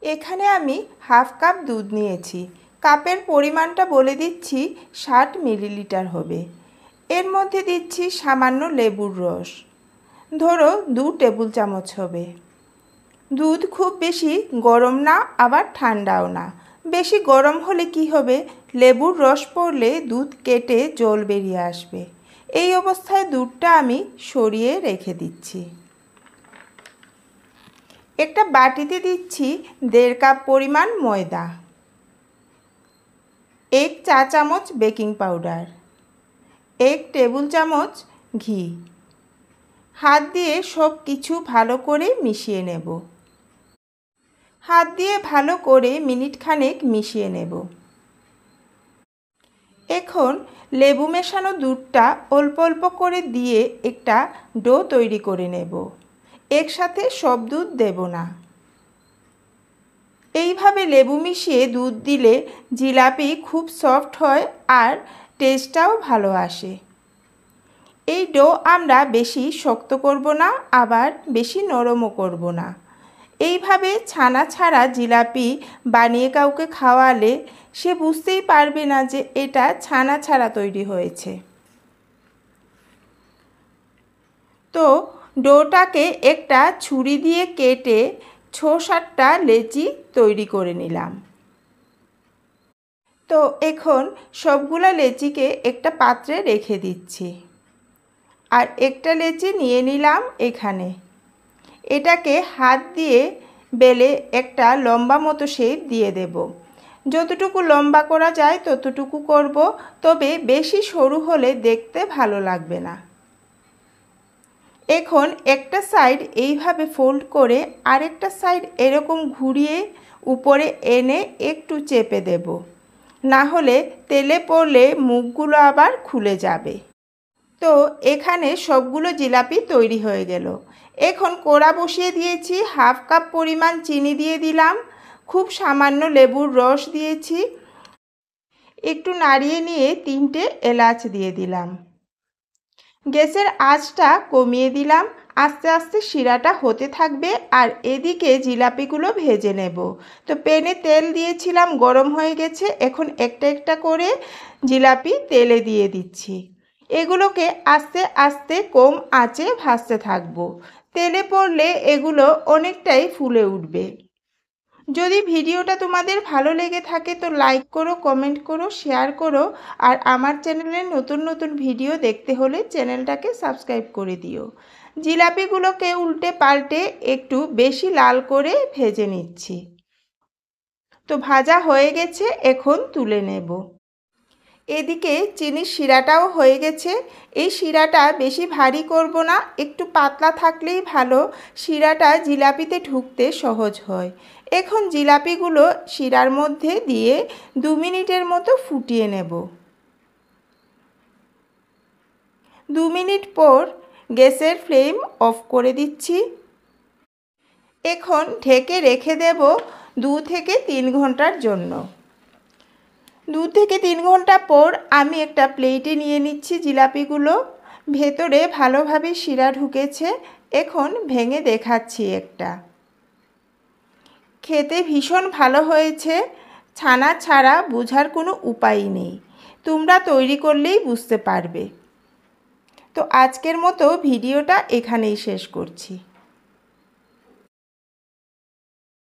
এখানে আমি half cup দুধ নিয়েছি। কাপের পরিমাণটা বলে দিচ্ছি, 60 মিলিলিটার হবে। এর মধ্যে দিচ্ছি সামান্য লেবুর রস, ধরো 2 টেবিল চামচ হবে। দুধ খুব বেশি গরম না, আবার ঠান্ডাও না। বেশি গরম হলে কি হবে, লেবুর রস পড়লে দুধ কেটে জল বেরিয়ে আসবে। এই অবস্থায় দুধটা আমি সরিয়ে রেখে দিচ্ছি। একটা বাটিতে দিচ্ছি 1.5 কাপ পরিমাণ ময়দা, 1 চা চামচ বেকিং পাউডার, 1 টেবিল চামচ ঘি। হাত দিয়ে সব কিছু ভালো করে মিশিয়ে নেব। হাত দিয়ে ভালো করে মিনিট খানেক মিশিয়ে নেব। এখন লেবু মেশানো দুধটা অল্প অল্প করে দিয়ে একটা ডো তৈরি করে নেব। একসাথে সব দুধ দেব না। এইভাবে লেবু মিশিয়ে দুধ দিলে জিলাপি খুব সফট হয় আর টেস্টটাও ভালো আসে। এই ডো আমরা বেশি শক্ত করব না, আবার বেশি নরমও করব না। এইভাবে ছানা ছাড়া জিলাপি বানিয়ে কাউকে খাওয়ালে সে বুঝতেই পারবে না যে এটা ছানা ছাড়া তৈরি হয়েছে। তো ডোটাকে একটা ছুরি দিয়ে কেটে 6-7টা লেচি তৈরি করে নিলাম। তো এখন সবগুলা লেচিকে একটা পাত্রে রেখে দিচ্ছি। আর একটা লেচি নিয়ে নিলাম এখানে। এটাকে হাত দিয়ে বেলে একটা লম্বা মতো শেপ দিয়ে দেব। যতটুকু লম্বা করা যায় ততটুকু করব, তবে বেশি সরু হলে দেখতে ভালো লাগবে না। এখন একটা সাইড এইভাবে ফোল্ড করে আরেকটা সাইড এরকম ঘুরিয়ে উপরে এনে একটু চেপে দেব, না হলে তেলে পড়লে মুখগুলো আবার খুলে যাবে। তো এখানে সবগুলো জিলাপি তৈরি হয়ে গেল। এখন কড়া বসিয়ে দিয়েছি, হাফ কাপ পরিমাণ চিনি দিয়ে দিলাম, খুব সামান্য লেবুর রস দিয়েছি, একটু নাড়িয়ে নিয়ে 3টে এলাচ দিয়ে দিলাম। গ্যাসের আঁচটা কমিয়ে দিলাম। আস্তে আস্তে শিরাটা হতে থাকবে আর এদিকে জিলাপিগুলো ভেজে নেব। তো প্যানে তেল দিয়েছিলাম, গরম হয়ে গেছে। এখন একটা একটা করে জিলাপি তেলে দিয়ে দিচ্ছি। এগুলোকে আস্তে আস্তে কম আঁচে ভাজতে থাকবো। তেলে পড়লে এগুলো অনেকটাই ফুলে উঠবে। যদি ভিডিওটা তোমাদের ভালো লেগে থাকে তো লাইক করো, কমেন্ট করো, শেয়ার করো। আর আমার চ্যানেলে নতুন নতুন ভিডিও দেখতে হলে চ্যানেলটাকে সাবস্ক্রাইব করে দিও। জিলাপিগুলোকে উল্টে পাল্টে একটু বেশি লাল করে ভেজে নিচ্ছি। তো ভাজা হয়ে গেছে, এখন তুলে নেব। এদিকে চিনির শিরাটাও হয়ে গেছে। এই শিরাটা বেশি ভারী করব না, একটু পাতলা থাকলেই ভালো। শিরাটা জিলাপিতে ঢুকতে সহজ হয়। এখন জিলাপিগুলো শিরার মধ্যে দিয়ে 2 মিনিটের মতো ফুটিয়ে নেব। 2 মিনিট পর গ্যাসের ফ্লেম অফ করে দিচ্ছি। এখন ঢেকে রেখে দেব 2 থেকে 3 ঘন্টার জন্য। 2 থেকে 3 ঘন্টা পর আমি একটা প্লেটে নিয়ে নিচ্ছি জিলাপিগুলো। ভেতরে ভালোভাবে শিরা ঢুকেছে। এখন ভেঙে দেখাচ্ছি একটা। খেতে ভীষণ ভালো হয়েছে। ছানা ছাড়া বোঝার কোনো উপায় নেই, তোমরা তৈরি করলেই বুঝতে পারবে। তো আজকের মতো ভিডিওটা এখানেই শেষ করছি।